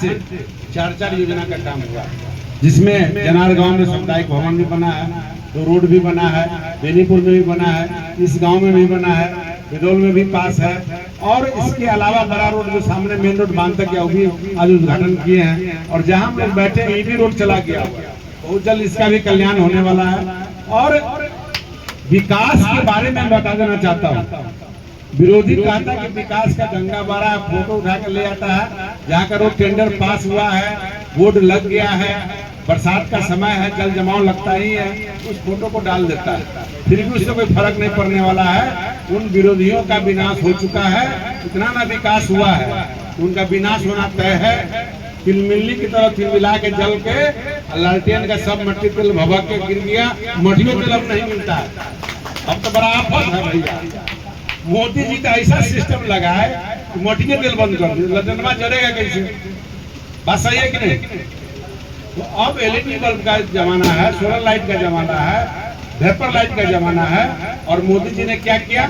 से 4 योजना का काम हुआ, जिसमें जनार गांव में सामुदायिक भवन भी बना है, 2 रोड भी बना है, बेनीपुर में भी बना है, इस गांव में भी बना है, बिदौल में भी पास है। और इसके अलावा बड़ा रोड जो सामने मेन रोड बांध तक गया वो भी आज उद्घाटन किए हैं। और जहां हम लोग बैठे ईडी रोड चला गया, बहुत जल्द इसका भी कल्याण होने वाला है। और विकास के बारे में बता देना चाहता हूँ, विरोधी कहता है कि विकास का गंगा बारा फोटो उठा कर ले आता है, जहाँ का रोड टेंडर पास हुआ है, बोर्ड लग गया है, बरसात का समय है, जल जमाव लगता ही है, उस फोटो को डाल देता है, फिर भी उससे कोई फर्क नहीं पड़ने वाला है। उन विरोधियों का विनाश हो चुका है, इतना ना विकास हुआ है, उनका विनाश होना तय है। तिलमिल्ली की तरह तिलमिला के जल के लालटेन का सब मट्टी तेल भभक के गिर गया, मटियो तेल अब नहीं मिलता है। अब तो बड़ा आफत है भैया, मोदी जी का ऐसा सिस्टम लगा है कि मटियो तेल बंद कर दिया, लदनमा जलेगा कैसे? बात सही है कि नहीं? तो अब एलईडी बल्ब का जमाना है, सोलर लाइट का जमाना है, वेपर लाइट का जमाना है। और मोदी जी ने क्या किया,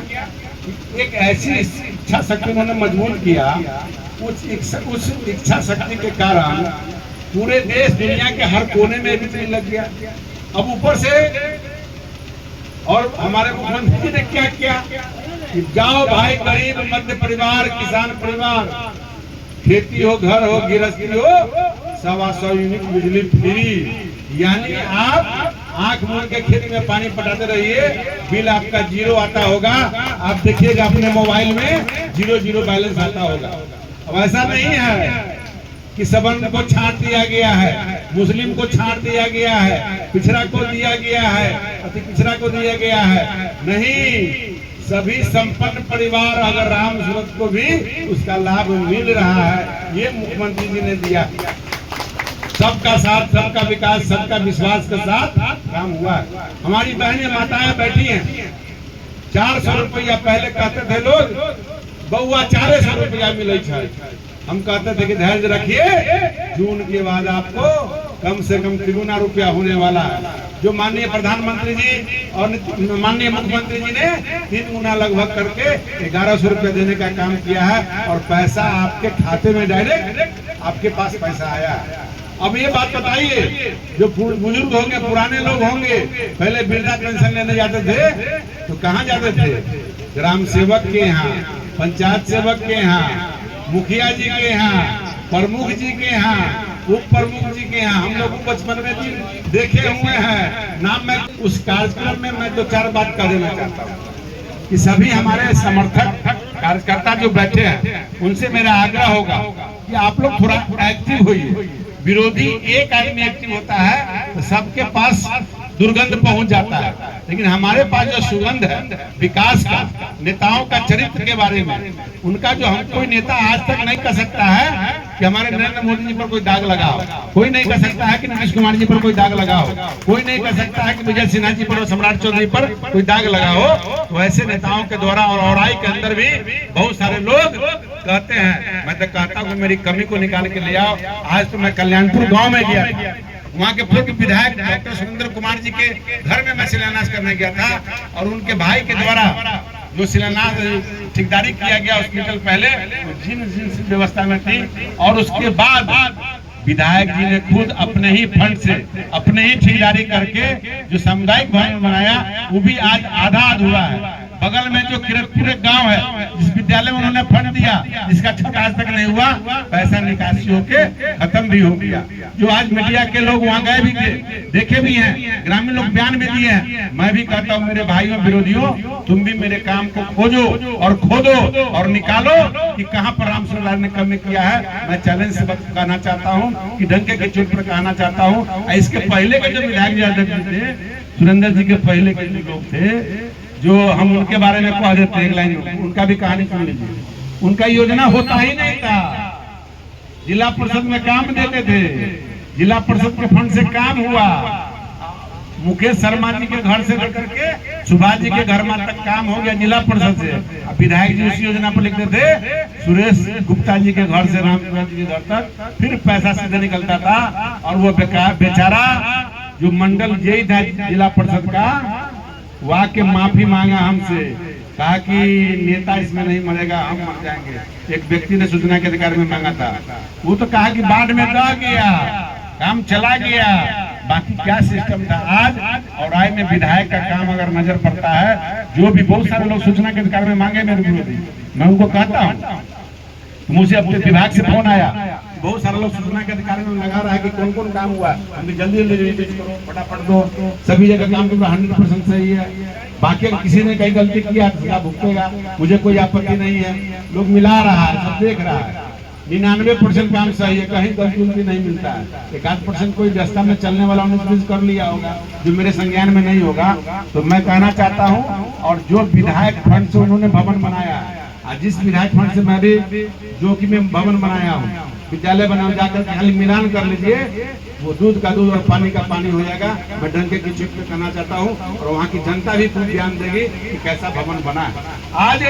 एक ऐसी इच्छा शक्ति उन्होंने मजबूत किया, उस इच्छा शक्ति के कारण पूरे देश दुनिया के हर कोने में बिजली लग गया। अब ऊपर से और हमारे मुख्यमंत्री जी ने क्या किया कि जाओ भाई, गरीब मध्य परिवार, किसान परिवार, खेती हो, घर हो, गृहस्थी हो, 125 यूनिट बिजली फ्री। यानी आप आंख मूंद के खेत में पानी पटाते रहिए, बिल आपका 0 आता होगा। आप देखिएगा अपने मोबाइल में 0 बैलेंस आता होगा। अब ऐसा नहीं है कि सवर्ण को छांट दिया गया है, मुस्लिम को छांट दिया गया है, पिछड़ा को दिया गया है, अति पिछड़ा को दिया गया है। नहीं, सभी संपन्न परिवार अगर राम सूरत को भी उसका लाभ मिल रहा है, ये मुख्यमंत्री जी ने दिया। सबका साथ, सबका विकास, सबका विश्वास के साथ काम हुआ है। हमारी बहनें माताएं बैठी हैं, 400 रुपया पहले कहते थे लोग, बउआ 400 रुपया मिले। हम कहते थे कि धैर्य रखिए, जून के बाद आपको कम से कम 3 रुपया होने वाला है। जो माननीय प्रधानमंत्री जी और माननीय मुख्यमंत्री जी ने 3 गुना लगभग करके 1100 रुपया देने का काम किया है। और पैसा आपके खाते में डायरेक्ट आपके पास पैसा आया है। अब ये बात बताइए, जो बुजुर्ग होंगे, पुराने लोग होंगे, पहले वृद्धा पेंशन लेने जाते थे तो कहाँ जाते थे? ग्राम सेवक के यहाँ, पंचायत सेवक के यहाँ, मुखिया जी के यहाँ, प्रमुख जी के यहाँ, उप प्रमुख जी के यहाँ। हम लोग बचपन में भी देखे हुए हैं नाम। में उस कार्यक्रम में मैं 2-4 बात कह देना चाहता हूँ कि सभी हमारे समर्थक कार्यकर्ता जो बैठे हैं, उनसे मेरा आग्रह होगा कि आप लोग थोड़ा एक्टिव होइए। विरोधी एक आदमी एक्टिव होता है तो सबके पास दुर्गंध पहुंच जाता है, लेकिन हमारे पास जो सुगंध है विकास का, नेताओं का चरित्र के बारे में, उनका जो हम कोई नेता आज तक नहीं कह सकता है कि हमारे नरेंद्र मोदी जी पर कोई दाग लगाओ, कोई नहीं कह सकता है कि नीतीश कुमार जी पर कोई दाग लगाओ, कोई नहीं कह सकता है कि विजय सिन्हा जी पर और सम्राट चौधरी पर कोई दाग लगाओ। तो ऐसे नेताओं के द्वारा और औराई के अंदर भी बहुत सारे लोग कहते हैं, मैं तो कहता हूँ मेरी कमी को निकाल के ले आओ। आज तो मैं कल्याणपुर गाँव में गया, वहाँ के पूर्व विधायक डॉक्टर सुरेंद्र कुमार जी के घर में मैं शिलान्यास करने गया था। और उनके भाई के द्वारा जो शिलान्यास ठेकेदारी किया गया हॉस्पिटल, पहले जिन व्यवस्था में थी, और उसके बाद विधायक जी ने खुद अपने ही फंड से, अपने ही ठेकेदारी करके जो सामुदायिक भवन बनाया, वो भी आज आधा अधूरा है। बगल में जो किरतपुर गांव है, जिस विद्यालय में उन्होंने फंड दिया, जिसका ठेका आज तक नहीं हुआ, पैसा निकासी होके खत्म भी हो गया। जो आज मीडिया के लोग वहां गए भी थे, देखे भी हैं, ग्रामीण लोग बयान भी दिए हैं। मैं भी कहता हूं मेरे भाइयों विरोधियों, तुम भी मेरे काम को खोजो और खोदो और निकालो कि कहां पर रामसूरत लाल ने कमी किया है। मैं चैलेंज से कहना चाहता हूं कि डंके के चोट पर कहना चाहता हूं, इसके पहले के जो विधायक जी थे, सुरेंद्र जी के पहले के लोग थे, जो हम उनके बारे में कह देते हैं, लाइन उनका भी कहानी सुन लीजिए। उनका योजना होता ही नहीं था, जिला परिषद में काम देते थे, जिला परिषद के फंड से काम हुआ। मुकेश शर्मा जी के घर से लेकर के सुभाष जी के घर में तक काम हो गया जिला परिषद से। विधायक जी उस योजना पर लिखते थे, सुरेश गुप्ता जी के घर से रामसूरत जी के घर तक फिर पैसा सीधे निकलता था। और वो बेचारा जो मंडल जेई था जिला परिषद का, वहाँ के माफी मांगा हमसे, कहा कि नेता इसमें नहीं मरेगा, हम मर जाएंगे। एक व्यक्ति ने सूचना के अधिकार में मांगा था, वो तो कहा कि बाढ़ में रह गया, काम चला गया, बाकी क्या सिस्टम था। आज और आय में विधायक का काम अगर नजर पड़ता है, जो भी बहुत सारे लोग सूचना के अधिकार में मांगे मेरे विरोधी, मैं उनको कहता हूँ, मुझे अपने विभाग से फोन आया, बहुत सारे लोग सूचना के अधिकार में लगा रहा है कि कौन कौन काम हुआ, हमें जल्दी जल्दी रिलीज करो, फटाफट दो, सभी जगह काम करो, 100% सही है। बाकी अगर किसी ने कहीं गलती किया तो भुगतेगा, मुझे कोई आपत्ति नहीं है। लोग मिला रहा है, सब देख रहा है, 99% काम सही है, कहीं गलती उलती नहीं मिलता है। 1-8% कोई रास्ता में चलने वाला उन्होंने कर लिया होगा, जो मेरे संज्ञान में नहीं होगा। तो मैं कहना चाहता हूँ, और जो विधायक फंड से उन्होंने भवन बनाया है, जिस विधायक फंड से मैं भी जो कि मैं भवन बनाया हूँ, विद्यालय बना, जाकर खाली मिलान कर लीजिए, वो दूध का दूध और पानी का पानी हो जाएगा। मैं डंके की चुप पे कहना चाहता हूँ, और वहाँ की जनता भी खूब ध्यान देगी कि कैसा भवन बना है। आज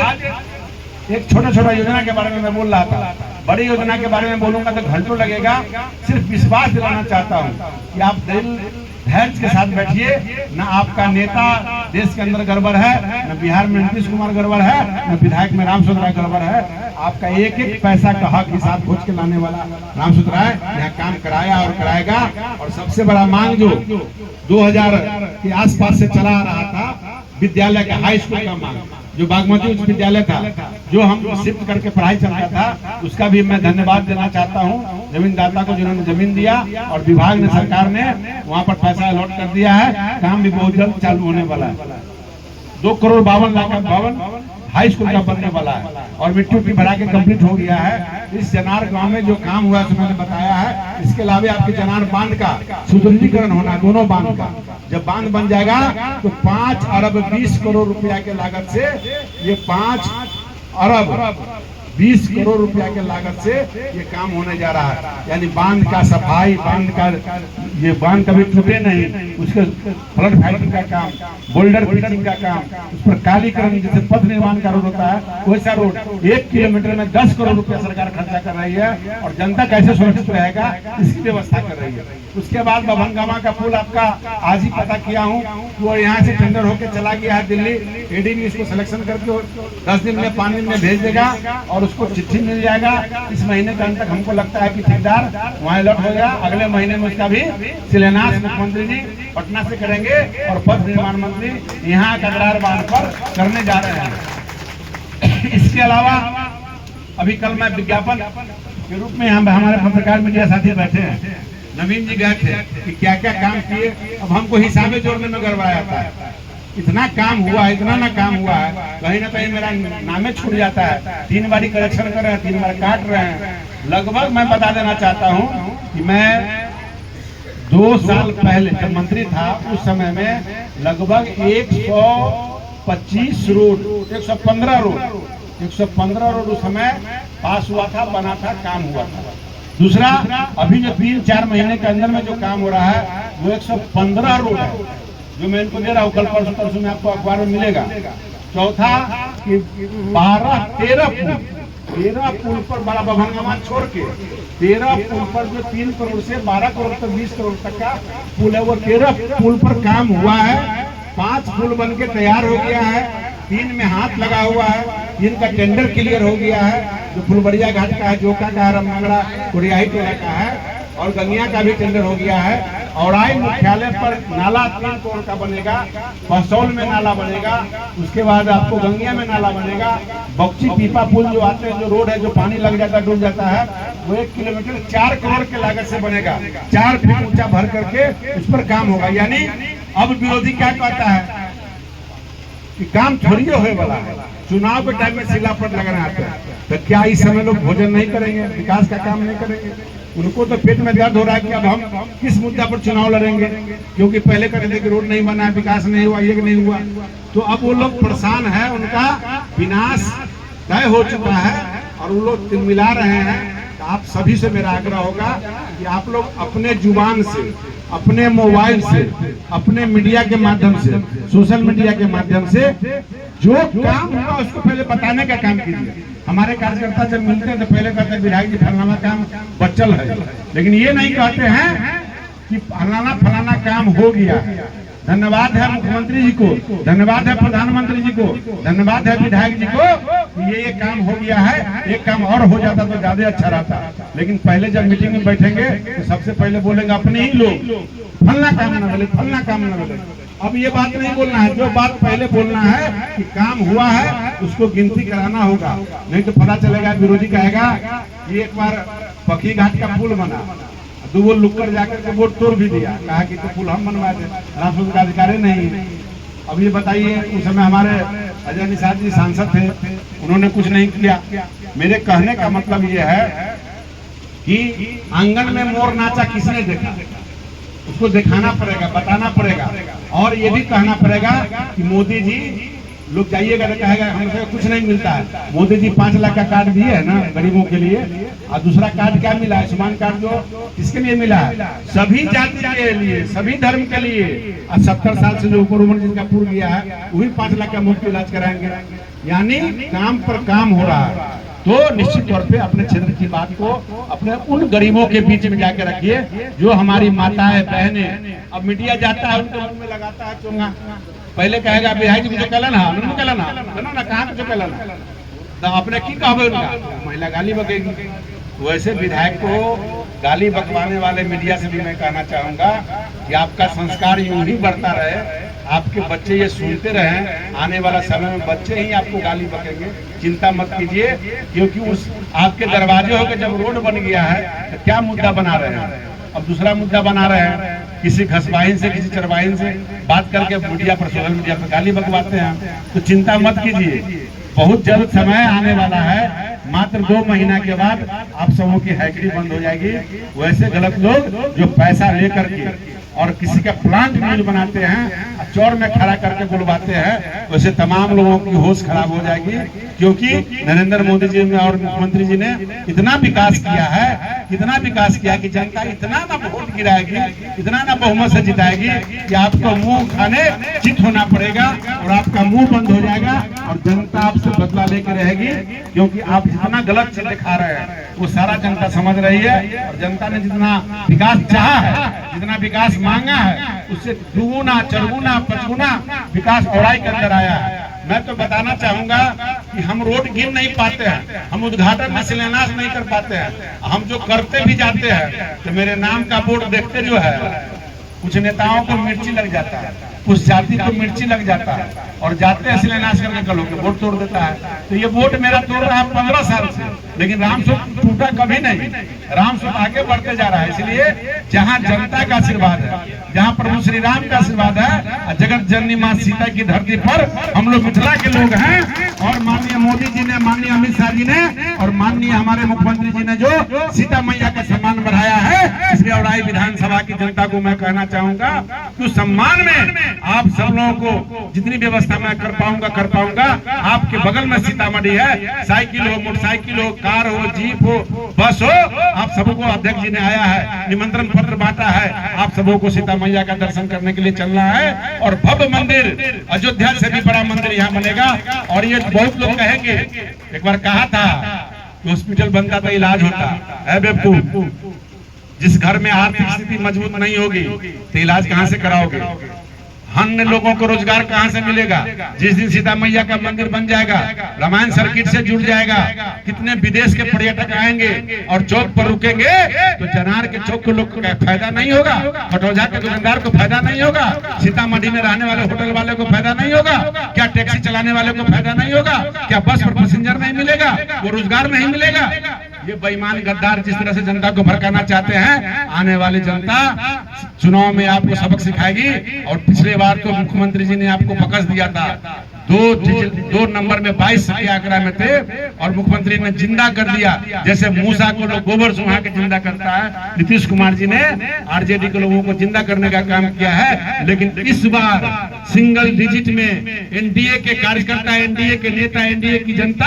एक छोटा छोटा योजना के बारे में मैं बोल रहा था, बड़ी योजना के बारे में बोलूंगा तो घंटों लगेगा। सिर्फ विश्वास दिलाना चाहता हूँ कि आप दिल धैर्य के साथ बैठिए। न आपका नेता देश के अंदर गड़बड़ है, न बिहार में नीतीश कुमार गड़बड़ है, न विधायक में रामसूत्र राय गड़बड़ है। आपका एक एक पैसा का हक हिसाब खोज के लाने वाला रामसूत्र राय यहाँ काम कराया और कराएगा। और सबसे बड़ा मांग जो 2000 के आसपास से चला आ रहा था, विद्यालय का हाई स्कूल का मांग, जो बागमती उच्च विद्यालय था, जो हम शिफ्ट करके पढ़ाई चलता था, उसका भी मैं धन्यवाद देना चाहता हूँ जमीनदाता को, जिन्होंने जमीन दिया, और विभाग ने, सरकार ने वहाँ पर पैसा अलॉट कर दिया है। काम भी बहुत जल्द चालू होने वाला है। 2,52,00,000 का भवन हाई स्कूल का बनने वाला है, और मिट्टी उट्टी भरा के कंप्लीट हो गया है। इस जनार गांव में जो काम हुआ है मैंने बताया है। इसके अलावा आपके जनार बांध का सुदृढ़ीकरण होना, दोनों बांध का। जब बांध बन जाएगा तो 5 अरब 20 करोड़ रुपया के लागत से, ये 5 अरब 20 करोड़ रुपया के लागत से ये काम होने जा रहा है। यानी बांध का सफाई, बांध का ये बांध कभी टूटे नहीं, उसके फ्लड फाइटिंग का काम, बोल्डर फिटिंग का काम, उस पर कालीकरण, जैसे पथ निर्माण का रोड होता है वैसा रोड 1 किलोमीटर में 10 करोड़ रुपया सरकार खर्चा कर रही है। और जनता कैसे सुरक्षित रहेगा इसकी व्यवस्था कर रही है। उसके बाद बभनगामा का पुल आपका आज ही पता किया हूँ, वो यहाँ से टेंडर होकर चला गया है दिल्ली। एडीबी इसको सिलेक्शन करके 10 दिन में 5 दिन में भेज देगा, और उसको चिट्ठी मिल जाएगा। इस महीने के अंत तक हमको लगता है कि ठेकेदार वहाँ अलर्ट हो गया। अगले महीने में उसका भी शिलान्यास मुख्यमंत्री जी पटना से करेंगे, और पथ निर्माण मंत्री यहाँ कगरार बांध पर करने जा रहे हैं। इसके अलावा अभी कल मैं विज्ञापन के रूप में यहाँ हमारे पत्रकार मीडिया साथी बैठे हैं, नवीन जी गए थे कि क्या क्या काम किए। अब हमको हिसाबे जोड़ने में गड़बड़ा जाता है, इतना काम हुआ है, इतना ना काम हुआ है, कहीं ना कहीं मेरा नामे छूट जाता है। 3 बारी करेक्शन कर रहे हैं, 3 बार काट रहे हैं। लगभग मैं बता देना चाहता हूँ कि मैं 2 साल पहले जब मंत्री था, उस समय में लगभग 125 रोड, 115 रोड उस समय पास हुआ था, बना था, काम हुआ था। दूसरा, अभी जो 3-4 महीने के अंदर में जो काम हो रहा है वो 115 रोड है, जो मैं इनको दे रहा हूँ। कल परसों में आपको अखबार में मिलेगा। चौथा कि 13 पुल पर बड़ा बभनगामा छोड़ के 13 पुल पर जो 3 करोड़ से 12 करोड़ तक 20 करोड़ तक का पुल है, वो 13 पुल पर काम हुआ है। 5 पुल बन के तैयार हो गया है, 3 में हाथ लगा हुआ है, 3 का टेंडर क्लियर हो गया है। जो फुलबड़िया घाट का है, जोका का है, रामनगरा कोरियाही टोला का है, और गंगिया का भी टेंडर हो गया है। औराई मुख्यालय पर नाला 3 करोड़ का बनेगा, बसौल में नाला बनेगा, उसके बाद आपको गंगिया में नाला बनेगा। बक्ची पीपा पुल जो आते हैं, जो रोड है, जो पानी लग जाता है, डूब जाता है, वो 1 किलोमीटर 4 करोड़ के लागत से बनेगा। 4 फीट ऊंचा भर करके उस पर काम होगा। यानी अब विरोधी क्या कहता है कि काम थोड़ी होने वाला है, चुनाव के टाइम में सिला पर लगना आता है। तो क्या इस समय लोग भोजन नहीं करेंगे, विकास का काम नहीं करेंगे? उनको तो पेट में दर्द हो रहा है कि अब हम किस मुद्दा पर चुनाव लड़ेंगे, क्योंकि पहले कहते थे कि रोड नहीं बना, विकास नहीं हुआ, ये नहीं हुआ। तो अब वो लोग परेशान है, उनका विनाश तय हो चुका है और वो लोग तिलमिला रहे हैं। तो आप सभी से मेरा आग्रह होगा कि आप लोग अपने जुबान से, अपने मोबाइल से, अपने मीडिया के माध्यम से, सोशल मीडिया के माध्यम से जो काम हुआ उसको पहले बताने का काम कीजिए। हमारे कार्यकर्ता जब मिलते हैं तो पहले कहते हैं विधायक जी फलाना काम बचल है, लेकिन ये नहीं कहते हैं कि फलाना काम हो गया। धन्यवाद है मुख्यमंत्री जी को, धन्यवाद है प्रधानमंत्री जी को, धन्यवाद है विधायक जी को कि ये काम हो गया है। एक काम और हो जाता तो ज्यादा अच्छा रहता, लेकिन पहले जब मीटिंग में बैठेंगे तो सबसे पहले बोलेंगे अपने ही लोग, फलना काम न बोले, फलना काम न बोले। अब ये बात नहीं बोलना है, जो बात पहले बोलना है कि काम हुआ है उसको गिनती कराना होगा, नहीं तो पता चलेगा विरोधी कहेगा कि एक बार पखी घाट का पुल बना, दो लुक्कर जाकर के वोट तोड़ भी दिया, कहा कि तो पुल हम बनवा दे, राष्ट्रपति का अधिकार नहीं है। अब ये बताइए, उस समय हमारे अजय निषाद जी सांसद थे, उन्होंने कुछ नहीं किया। मेरे कहने का मतलब ये है कि आंगन में मोर नाचा किसने देखा, उसको दिखाना पड़ेगा, बताना पड़ेगा। और ये भी कहना पड़ेगा कि मोदी जी, लोग जाइएगा तो कहेगा हमसे कुछ नहीं मिलता है, मोदी जी 5 लाख का कार्ड दिए है ना गरीबों के लिए, और दूसरा कार्ड क्या मिला है, आयुष्मान कार्ड जो किसके लिए मिला है, सभी जाति के लिए, सभी धर्म के लिए। और 70 साल से जो ऊपर उम्र जिनका पूर गया है वही 5 लाख का मुफ्त इलाज कराएंगे। यानी काम पर काम हो रहा है। तो निश्चित तौर पे अपने क्षेत्र की बात को अपने उन गरीबों के बीच में जाके रखिए जो हमारी माताएं बहनें। अब मीडिया जाता है उनके मुंह में लगाता है चोंगा, पहले कहेगा बिहाई जी मुझे कलन है, उन्होंने कलन है ना, कहाँ कुछ कलन है, तो आपने की कहोगे उनका, महिला गाली बकेगी। वैसे विधायक को गाली बकवाने वाले मीडिया से भी मैं कहना चाहूंगा कि आपका संस्कार यूं ही बढ़ता रहे, आपके बच्चे ये सुनते रहे, आने वाला समय में बच्चे ही आपको गाली बकेंगे। चिंता मत कीजिए, क्योंकि उस आपके दरवाजे होकर जब रोड बन गया है तो क्या मुद्दा बना रहे हैं, अब दूसरा मुद्दा बना रहे हैं, किसी घसवाहिन से किसी चरवाहिन से बात करके मीडिया पर, सोशल मीडिया पर गाली बकवाते हैं। तो चिंता मत कीजिए, बहुत जल्द समय आने वाला है, मात्र 2 महीना के बाद आप सबों की हैकड़ी बंद हो जाएगी। वैसे गलत लोग जो पैसा लेकर के और किसी का प्लांट न्यूज बनाते हैं, चौर में खड़ा करके बुलवाते हैं, वैसे तमाम लोगों की होश खराब हो जाएगी। क्योंकि नरेंद्र मोदी जी ने और मुख्यमंत्री जी ने इतना विकास किया है, इतना विकास किया कि जनता इतना ना वोट गिराएगी, इतना ना बहुमत से जिताएगी कि आपको मुंह खाने चित होना पड़ेगा और आपका मुंह बंद हो जाएगा और जनता आपसे बदला लेकर रहेगी। क्योंकि आप जितना गलत चीज दिखा रहे हैं वो सारा जनता समझ रही है, और जनता ने जितना विकास चाहा है, जितना विकास मांगा है, उससे दुगुना, चरगुना, पचगुना विकास औराई के अंदर आया है। मैं तो बताना चाहूंगा कि हम रोड गिन नहीं पाते हैं, हम उद्घाटन में शिलान्यास नहीं कर पाते हैं, हम जो करते भी जाते हैं तो मेरे नाम का बोर्ड देखते जो है, कुछ नेताओं को मिर्ची लग जाता है, कुछ जाति को मिर्ची लग जाता है, और जाते हैं शिलान्यास करके कल के वोट तोड़ देता है। तो ये वोट मेरा तोड़ रहा है 15 साल से, लेकिन रामस्वरूप टूटा कभी नहीं, रामस्वरूप आगे बढ़ते जा रहा है। इसलिए जहाँ जनता का आशीर्वाद है, जहाँ प्रभु श्री राम का आशीर्वाद है, जगत जननी माँ सीता की धरती पर हम लोग मिथिला के लोग हैं, और माननीय मोदी जी ने, माननीय अमित शाह जी ने और माननीय हमारे मुख्यमंत्री जी ने जो सीता मैया का सम्मान बढ़ाया है, इसलिए औराई विधानसभा की जनता को मैं कहना चाहूंगा कि उस सम्मान में आप सब लोगों को जितनी व्यवस्था मैं कर पाऊंगा। आपके बगल में सीतामढ़ी है, साइकिल हो, मोटरसाइकिल हो, कार हो, जीप हो, बस हो, आप सबको अध्यक्ष जी ने आया है, निमंत्रण पत्र बांटा है, आप सबों को सीता मैया का दर्शन करने के लिए चलना है। और भव्य मंदिर, अयोध्या से भी बड़ा मंदिर यहाँ बनेगा। और ये बहुत लोग कहेंगे, एक बार कहा था कि हॉस्पिटल बनता तो इलाज होता है, बेवकूफ, जिस घर में आर्थिक स्थिति मजबूत नहीं होगी तो इलाज कहाँ से कराओगे, अन्य लोगों को रोजगार कहाँ से मिलेगा। जिस दिन सीता मैया का मंदिर बन जाएगा, रामायण सर्किट से जुड़ जाएगा, कितने विदेश के पर्यटक आएंगे और चौक पर रुकेंगे, तो चनार के चौक को लोग का फायदा नहीं होगा, कटौझा के दुकानदार को फायदा नहीं होगा, सीतामढ़ी में रहने वाले होटल वाले को फायदा नहीं होगा, क्या टैक्सी चलाने वाले को फायदा नहीं होगा, क्या बस पर पैसेंजर नहीं मिलेगा, वो रोजगार नहीं मिलेगा। ये बेईमान गद्दार जिस तरह से जनता को भड़काना चाहते हैं, आने वाली जनता चुनाव में आपको सबक सिखाएगी। और पिछले बार तो मुख्यमंत्री जी ने आपको बकस दिया था, 2 नंबर में 22 के आंकड़ा में थे, और मुख्यमंत्री ने जिंदा कर दिया, जैसे मूसा को लोग गोबर सुहा के जिंदा करता है। नीतीश कुमार जी ने आरजेडी के लोगों को जिंदा करने का काम किया है। लेकिन इस बार सिंगल डिजिट में एनडीए के कार्यकर्ता, एनडीए के नेता, एनडीए की जनता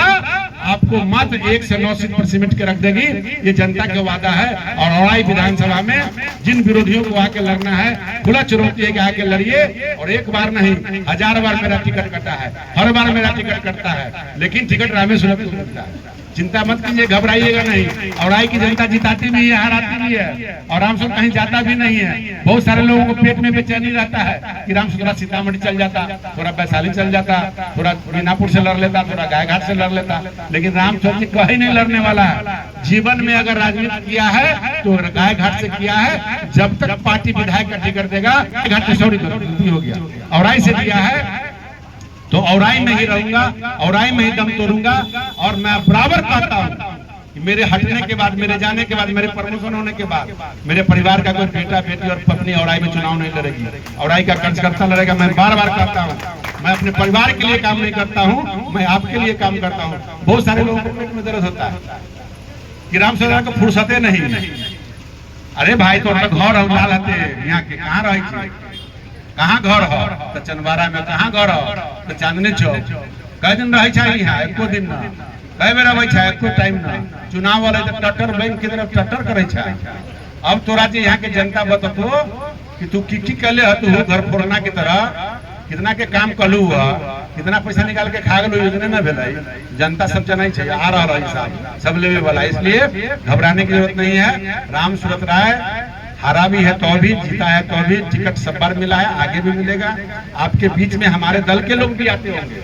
आपको मात्र 1 से 9 सीट पर सिमट के रख देगी। ये जनता का वादा है। और औराई विधानसभा में जिन विरोधियों को आके लड़ना है, खुला चुनौती है कि आके लड़िए, और एक बार नहीं 1000 बार मेरा टिकट कटा है, हर बार मेरा टिकट कटता है, लेकिन टिकट रामेश्वरम को मिलता है। चिंता मत कीजिए, घबराइएगा नहीं। औराई की जनता जिताती भी है, हराती भी है, और रामसूर कहीं जाता भी नहीं है। बहुत सारे लोगों को पेट में बेचैनी रहता है कि रामसूर थोड़ा सीतामढ़ी चल जाता, थोड़ा वैशाली चल जाता, थोड़ा मीनापुर से लड़ लेता, थोड़ा गायघाट से लड़ लेता, लेकिन रामसूर जी कहीं नहीं लड़ने वाला है। जीवन में अगर राजनीति किया है तो गायघाट से किया है। जब तक पार्टी विधायक का टिकट देगा, गायघाट से सॉरी गलती हो गया, औराई से दिया है तो औराई में ही रहूंगा, औराई में ही दम तोड़ूंगा। और मैं बराबर कहता हूँ कि मेरे हटने के बाद, मेरे जाने के बाद, मेरे प्रमोशन होने के बाद मेरे परिवार का कोई बेटा बेटी और पत्नी औराई में चुनाव नहीं लड़ेगी, औराई का कार्यकर्ता लड़ेगा। मैं बार बार कहता हूँ, मैं अपने परिवार के लिए काम नहीं करता हूँ, मैं आपके लिए काम करता हूँ। बहुत सारे लोगों को पेट में दर्द होता है कि रामसूर को फुर्सते नहीं। अरे भाई तो घर हम यहाँ के कहाँ रहे, कहाँ घर हो तो चंदवारा में, कहाँ घर हो तो चांदनी चौक। कई दिन रहे यहाँ, एको दिन ना, कई बेर अबै एको टाइम ना। चुनाव वाले तो टट्टर बैंक की तरफ टट्टर करे। अब तोरा जी यहाँ के जनता बततो कि तू की कले है, तू घर फोड़ना की तरह कितना के काम कलू हुआ, कितना पैसा निकाल के खा गलू, इतने ना भेल। जनता सब जना चाहिए, आ रहा है सब लेवे वाला, इसलिए घबराने की जरूरत नहीं है। रामसूरत राय हारा भी है तो भी, जीता है तो भी, टिकट सब बार मिला है, आगे भी मिलेगा। आपके बीच में हमारे दल के लोग भी आते होंगे,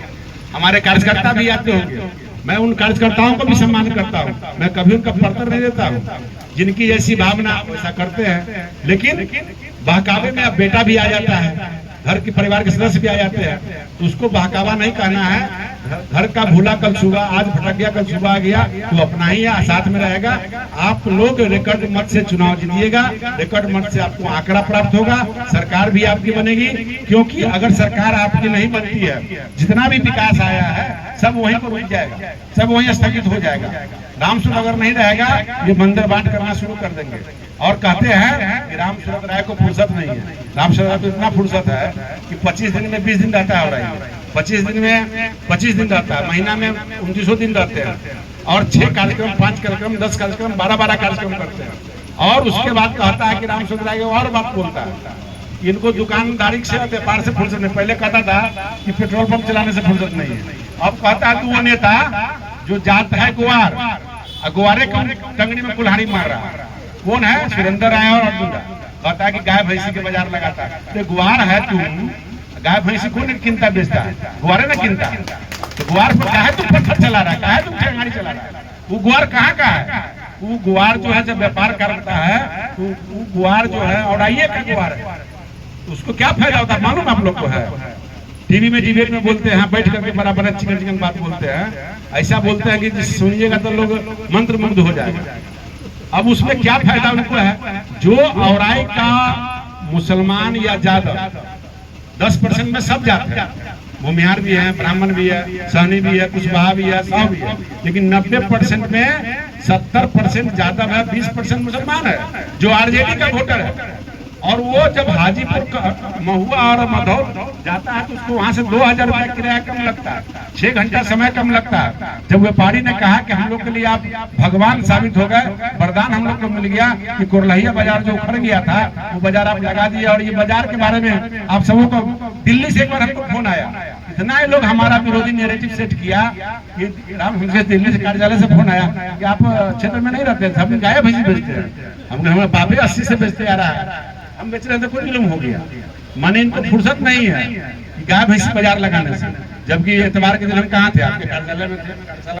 हमारे कार्यकर्ता भी आते होंगे। मैं उन कार्यकर्ताओं को भी सम्मान करता हूँ, मैं कभी उनका पड़तर नहीं देता हूँ। जिनकी जैसी भावना वैसा करते हैं, लेकिन बहकावे में अब बेटा भी आ जाता है, घर के परिवार के सदस्य भी आ जाते हैं, तो उसको बहकावा नहीं कहना है। घर का भूला कल सुबह, आज भटक गया कल सुबह आ गया, तो अपना ही है, साथ में रहेगा। आप लोग रिकॉर्ड मत से चुनाव जीतिएगा, रिकॉर्ड मत से आपको आंकड़ा प्राप्त होगा, सरकार भी आपकी बनेगी। क्योंकि अगर सरकार आपकी नहीं बनती है, जितना भी विकास आया है सब वहीं पर रुक जाएगा, सब वहीं स्थगित हो जाएगा। रामसूर अगर नहीं रहेगा, ये मंदिर बांट करना शुरू कर देंगे। और कहते हैं कि रामसूरत राय को फुर्सत नहीं है। रामसूरत राय को इतना फुर्सत है कि 25 दिन में 20 दिन रहता है, और 25 दिन में 25 दिन रहता है, महीना में 2900 दिन रहते हैं, और 6 कार्यक्रम, 5 कार्यक्रम, 10 कार्यक्रम, 12-12 कार्यक्रम करते हैं। और उसके बाद कहता है कि रामसूरत राय और बात बोलता है, इनको दुकानदारी से, व्यापार से फुर्सत नहीं। पहले कहता था कि पेट्रोल पंप चलाने से फुर्सत नहीं है, अब कहता है तू वो नेता जो जाता है गुआर, गुआरे टंगड़ी में कुल्हाड़ी मार रहा है। कौन है? सुरेंद्र राय और अर्जुन राय। कहता है कि गाय भैंसी के बाजार लगाता है। तो गुआर है तू, गाय भैंसी कौन किनता बेचता है? गुआरे ना किनता। तो गुआर पर काहे तुम पत्थर चला रहा है, काहे तुम ठेंगाड़ी चला रहा है? वो गुआर कहाँ का है? वो गुआर जो है जब व्यापार करता है तो वो गुआर जो है औराइये का गुआर है, उसको क्या फायदा होता है मालूम आप लोग को है? टीवी में डिबेट में बोलते हैं, बैठ करके बराबर चिकन बात बोलते हैं, ऐसा बोलते हैं कि सुनिएगा तो लोग मंत्रमुग्ध हो जाएगा। अब उसमें क्या फायदा उनको है? जो औराई का मुसलमान या यादव 10% में सब जाते हैं, भूमिहार भी है, ब्राह्मण भी है, सहनी भी है, कुशवाहा भी है, सब भी है, लेकिन 90% में 70% यादव है, 20% मुसलमान है जो आरजेडी का वोटर है। और वो जब हाजीपुर महुआ और मधौर जाता है तो उसको वहां से 2000 रुपया किराया कम लगता है, 6 घंटा समय कम लगता है। जब व्यापारी ने कहा कि हम लोग के लिए आप भगवान साबित हो गए, वरदान हम लोग को मिल गया कि कोरलहिया बाजार जो उखड़ गया था वो बाजार आप लगा दिए। और ये बाजार के बारे में आप सबों को दिल्ली से एक बार हमको फोन आया, इतना लोग हमारा विरोधी नैरेटिव सेट किया कि हमसे दिल्ली से कार्यालय से फोन आया कि आप क्षेत्र में नहीं रहते थे, हम गाय भैंसी बेचते हैं, हमारे बापे 80 से बेचते आ रहा है, हम बेच रहे थे, कोई जुल्म हो गया। माने इनको फुर्सत नहीं है गाय भैंसी बाजार लगाने से, जबकि एतवार के दिन हम कहाँ थे? आपके कार्यालय में थे।